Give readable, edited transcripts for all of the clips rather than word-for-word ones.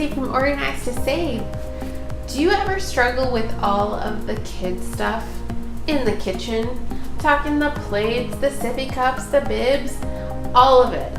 Tracy from Organize to Save. Do you ever struggle with all of the kids stuff in the kitchen? Talking the plates, the sippy cups, the bibs, all of it.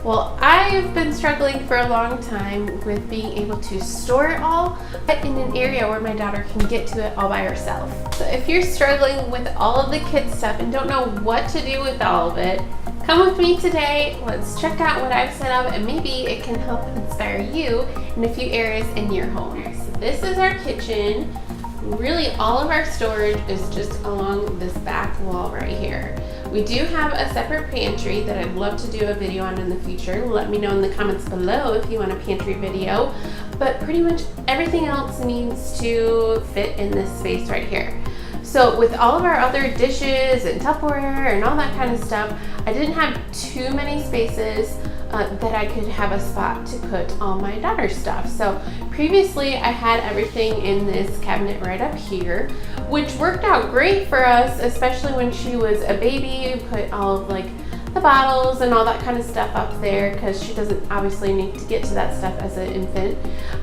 Well, I've been struggling for a long time with being able to store it all, but in an area where my daughter can get to it all by herself. So if you're struggling with all of the kids stuff and don't know what to do with all of it, come with me today. Let's check out what I've set up and maybe it can help inspire you in a few areas in your home. So this is our kitchen. Really all of our storage is just along this back wall right here. We do have a separate pantry that I'd love to do a video on in the future. Let me know in the comments below if you want a pantry video. But pretty much everything else needs to fit in this space right here. So with all of our other dishes and Tupperware and all that kind of stuff, I didn't have too many spaces that I could have a spot to put all my daughter's stuff. So previously I had everything in this cabinet right up here, which worked out great for us, especially when she was a baby. Put all of like the bottles and all that kind of stuff up there because she doesn't obviously need to get to that stuff as an infant.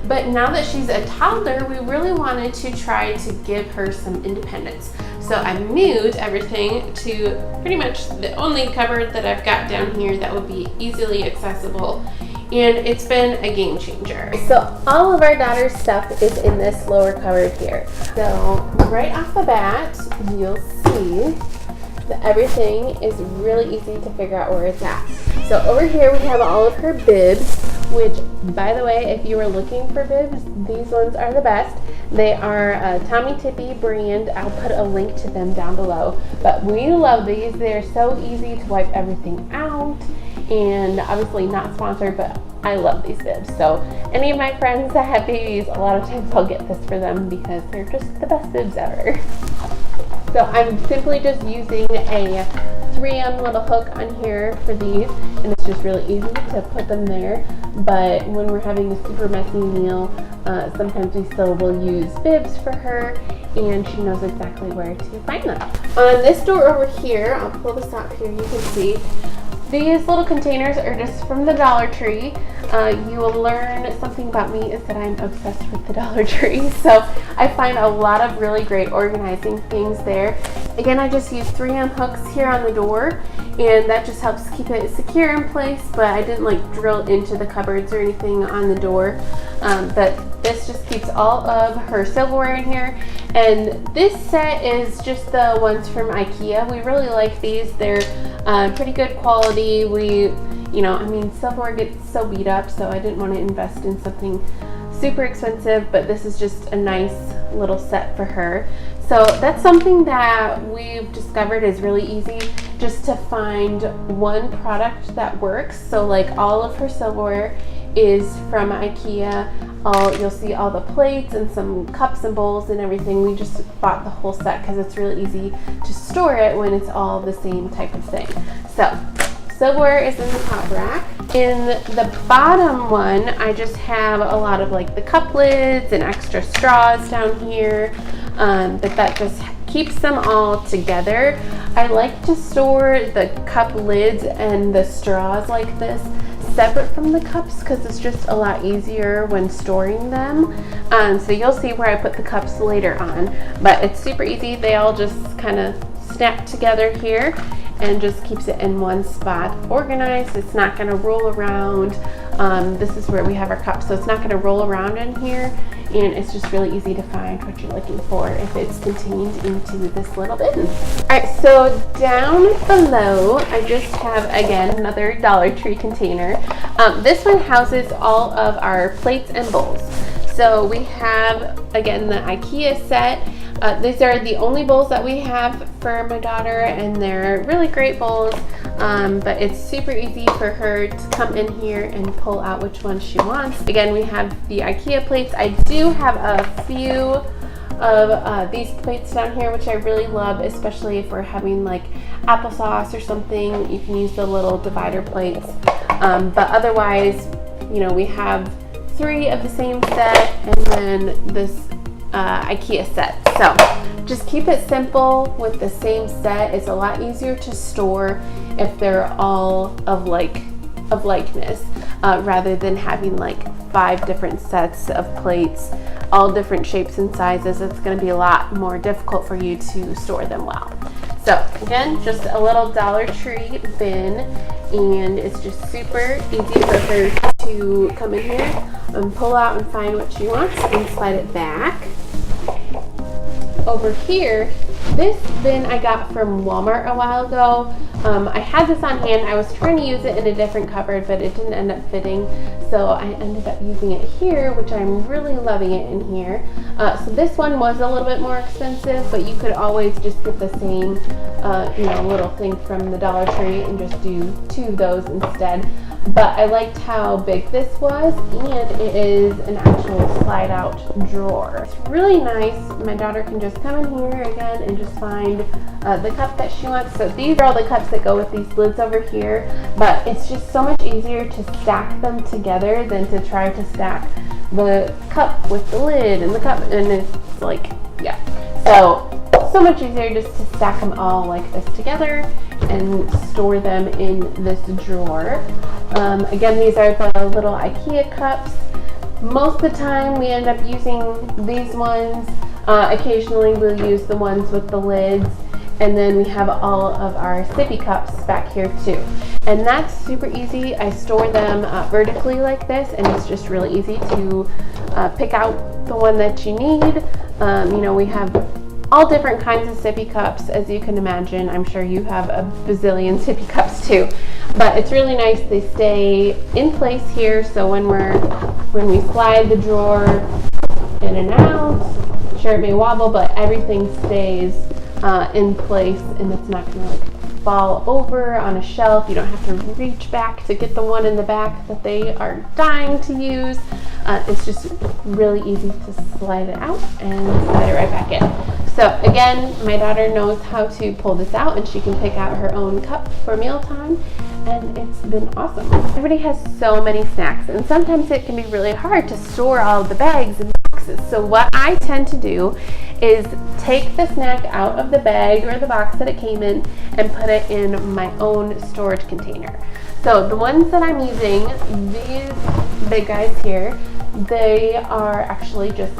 But now that she's a toddler, we really wanted to try to give her some independence. So I moved everything to pretty much the only cupboard that I've got down here that would be easily accessible. And it's been a game changer. So all of our daughter's stuff is in this lower cupboard here. So right off the bat, you'll see that everything is really easy to figure out where it's at. So over here we have all of her bibs, which by the way, if you were looking for bibs, these ones are the best. They are a Tommy Tippy brand. I'll put a link to them down below. But we love these. They're so easy to wipe everything out, and obviously not sponsored, but I love these bibs. So any of my friends that have babies, a lot of times I'll get this for them because they're just the best bibs ever. So I'm simply just using a 3M little hook on here for these, and it's just really easy to put them there. But when we're having a super messy meal, sometimes we still will use bibs for her, and she knows exactly where to find them. On this door over here, I'll pull this out here, you can see, these little containers are just from the Dollar Tree. You will learn something about me is that I'm obsessed with the Dollar Tree. So I find a lot of really great organizing things there. Again, I just use 3M hooks here on the door, and that just helps keep it secure in place, but I didn't like drill into the cupboards or anything on the door. But this just keeps all of her silverware in here. And this set is just the ones from IKEA. We really like these. They're pretty good quality. Silverware gets so beat up, so I didn't want to invest in something super expensive, but this is just a nice little set for her. So that's something that we've discovered is really easy, just to find one product that works. So like all of her silverware is from IKEA. You'll see all the plates and some cups and bowls and everything. We just bought the whole set because it's really easy to store it when it's all the same type of thing. So silverware is in the top rack. In the bottom one, I just have a lot of like the cup lids and extra straws down here, but that just keeps them all together. I like to store the cup lids and the straws like this separate from the cups because it's just a lot easier when storing them. So you'll see where I put the cups later on, but it's super easy. They all just kind of snap together here and just keeps it in one spot organized. It's not going to roll around. This is where we have our cups, so it's not going to roll around in here, and it's just really easy to find what you're looking for if it's contained into this little bin. Alright, so down below I just have again another Dollar Tree container. This one houses all of our plates and bowls. So we have again the IKEA set. These are the only bowls that we have for my daughter, and they're really great bowls, but it's super easy for her to come in here and pull out which ones she wants. Again, we have the IKEA plates. I do have a few of these plates down here, which I really love, especially if we're having like applesauce or something. You can use the little divider plates, but otherwise, we have 3 of the same set and then this IKEA set. So just keep it simple with the same set. It's a lot easier to store if they're all of likeness. rather than having like 5 different sets of plates, all different shapes and sizes. It's going to be a lot more difficult for you to store them well. So again, just a little Dollar Tree bin, and it's just super easy for her to come in here and pull out and find what she wants and slide it back. Over here, this bin I got from Walmart a while ago. I had this on hand. I was trying to use it in a different cupboard, but it didn't end up fitting, so I ended up using it here, which I'm really loving it in here. So this one was a little bit more expensive, but you could always just get the same little thing from the Dollar Tree and just do 2 of those instead. But I liked how big this was, and it is an actual slide out drawer. It's really nice. My daughter can just come in here again and just find the cup that she wants. So these are all the cups that go with these lids over here, but it's just so much easier to stack them together than to try to stack the cup with the lid and the cup, and it's like, yeah. So much easier just to stack them all like this together and store them in this drawer. Again, these are the little IKEA cups. Most of the time we end up using these ones. Occasionally we'll use the ones with the lids, and then we have all of our sippy cups back here too. And that's super easy. I store them vertically like this, and it's just really easy to pick out the one that you need. We have all different kinds of sippy cups, as you can imagine. I'm sure you have a bazillion sippy cups too. But it's really nice. They stay in place here, so when we slide the drawer in and out, sure it may wobble, but everything stays in place, and it's not going to like fall over on a shelf. You don't have to reach back to get the one in the back that they are dying to use. It's just really easy to slide it out and slide it right back in. So again, my daughter knows how to pull this out, and she can pick out her own cup for mealtime, and it's been awesome. Everybody has so many snacks, and sometimes it can be really hard to store all of the bags and boxes. So what I tend to do is take the snack out of the bag or the box that it came in and put it in my own storage container. So the ones that I'm using, these big guys here, they are actually just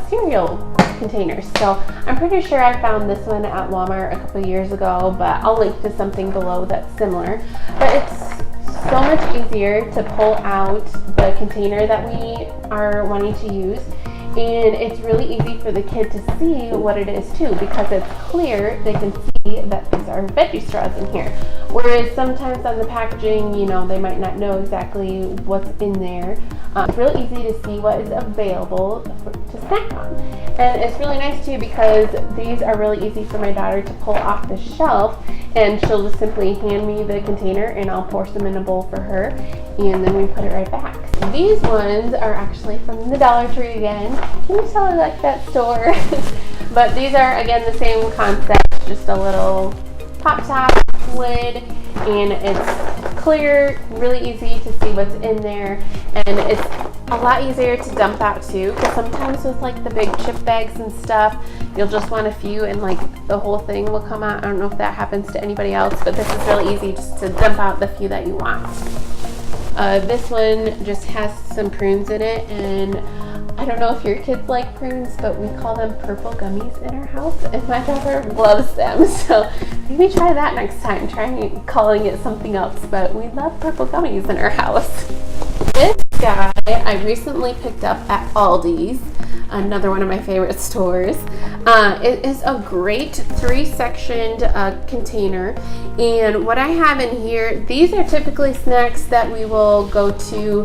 cereal containers. So I'm pretty sure I found this one at Walmart a couple years ago, but I'll link to something below that's similar. But it's so much easier to pull out the container that we are wanting to use, and it's really easy for the kid to see what it is too, because it's clear. They can see that these are veggie straws in here, whereas sometimes on the packaging, they might not know exactly what's in there. It's really easy to see what is available to snack on, and it's really nice too because these are really easy for my daughter to pull off the shelf, and she'll just simply hand me the container and I'll pour some in a bowl for her, and then we put it right back. These ones are actually from the Dollar Tree again. Can you tell I like that store? But these are again the same concept, just a little pop top lid, and it's clear, really easy to see what's in there, and it's a lot easier to dump out too, because sometimes with like the big chip bags and stuff, you'll just want a few and like the whole thing will come out. I don't know if that happens to anybody else, but this is really easy just to dump out the few that you want. This one just has some prunes in it, and I don't know if your kids like prunes, but we call them purple gummies in our house, and my daughter loves them. So maybe try that next time. Try calling it something else, but we love purple gummies in our house. This guy I recently picked up at Aldi's, another one of my favorite stores. It is a great 3-sectioned container, and what I have in here, these are typically snacks that we will go to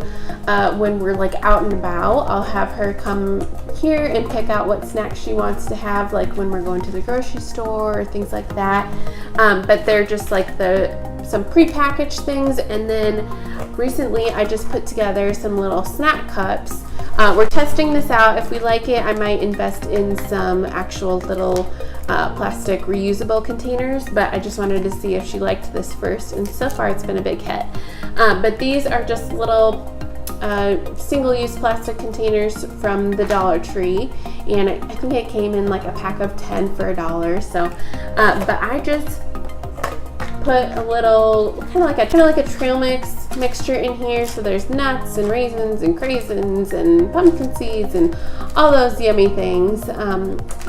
when we're like out and about. I'll have her come here and pick out what snacks she wants to have, like when we're going to the grocery store or things like that. But they're just like some prepackaged things, and then recently I just put together some little snack cups. We're testing this out. If we like it, I might invest in some actual little plastic reusable containers, but I just wanted to see if she liked this first, and so far it's been a big hit. But these are just little single-use plastic containers from the Dollar Tree, and I think it came in like a pack of 10 for $1. So, but I just put a little kind of like a trail mixture in here. So there's nuts and raisins and craisins and pumpkin seeds and all those yummy things.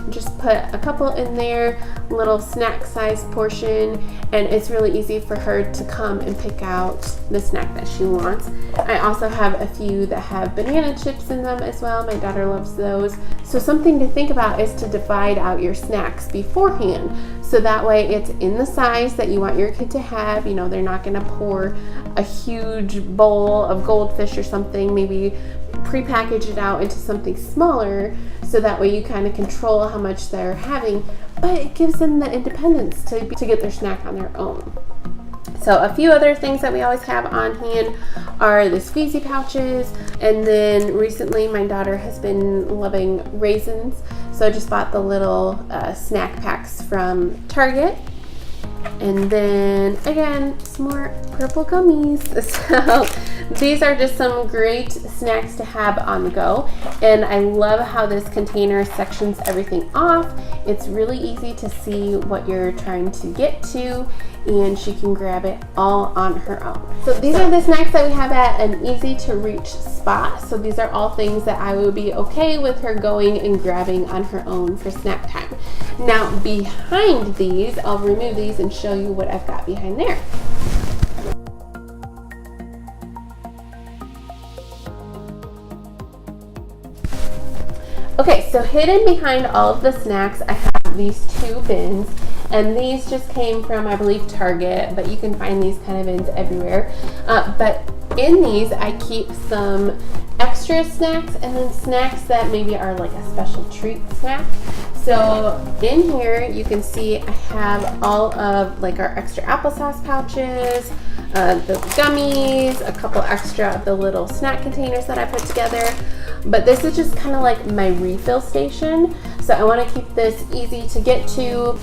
Just put a couple in there, little snack size portion, and it's really easy for her to come and pick out the snack that she wants. I also have a few that have banana chips in them as well. My daughter loves those. So something to think about is to divide out your snacks beforehand. So that way it's in the size that you want your kid to have. You know, they're not gonna pour a huge bowl of goldfish or something. Maybe pre-package it out into something smaller so that way you kind of control how much they're having, but it gives them the independence to get their snack on their own. So a few other things that we always have on hand are the squeezy pouches, and then recently my daughter has been loving raisins, so I just bought the little snack packs from Target. And then again, some more purple gummies. So these are just some great snacks to have on the go. And I love how this container sections everything off. It's really easy to see what you're trying to get to, and she can grab it all on her own. So these are the snacks that we have at an easy to reach spot. So these are all things that I would be okay with her going and grabbing on her own for snack time. Now behind these, I'll remove these and show you what I've got behind there. Okay, so hidden behind all of the snacks, I have these two bins, and these just came from, I believe, Target, but you can find these kind of bins everywhere. But in these, I keep some extra snacks and then snacks that maybe are like a special treat snack. So in here, you can see I have all of like our extra applesauce pouches, the gummies, a couple extra of the little snack containers that I put together. But this is just kind of like my refill station. So I want to keep this easy to get to.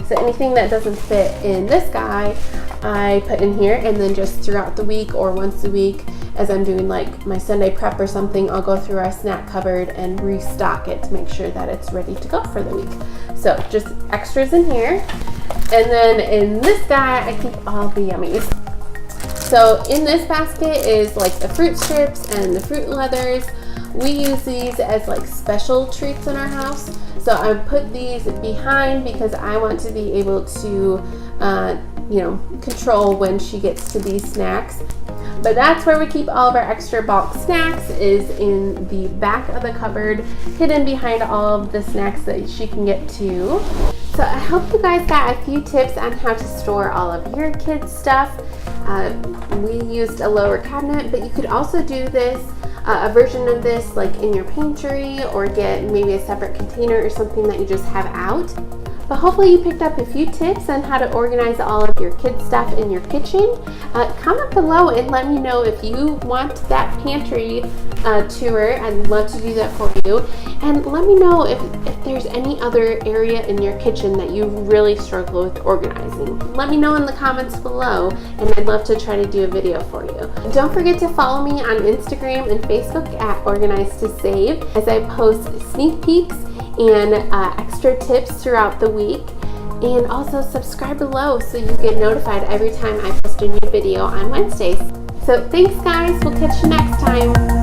So anything that doesn't fit in this guy, I put in here, and then just throughout the week or once a week, as I'm doing like my Sunday prep or something, I'll go through our snack cupboard and restock it to make sure that it's ready to go for the week. So just extras in here. And then in this guy, I keep all the yummies. So in this basket is like the fruit strips and the fruit leathers. We use these as like special treats in our house. So I put these behind because I want to be able to, control when she gets to these snacks. But that's where we keep all of our extra bulk snacks, is in the back of the cupboard, hidden behind all of the snacks that she can get to. So I hope you guys got a few tips on how to store all of your kids' stuff. We used a lower cabinet, but you could also do this, a version of this like in your pantry, or get maybe a separate container or something that you just have out. But hopefully you picked up a few tips on how to organize all of your kids' stuff in your kitchen. Comment below and let me know if you want that pantry tour. I'd love to do that for you. And let me know if there's any other area in your kitchen that you really struggle with organizing. Let me know in the comments below, and I'd love to try to do a video for you. Don't forget to follow me on Instagram and Facebook at Organize to Save, as I post sneak peeks and extra tips throughout the week. And also subscribe below so you get notified every time I post a new video on Wednesdays. So thanks guys, we'll catch you next time.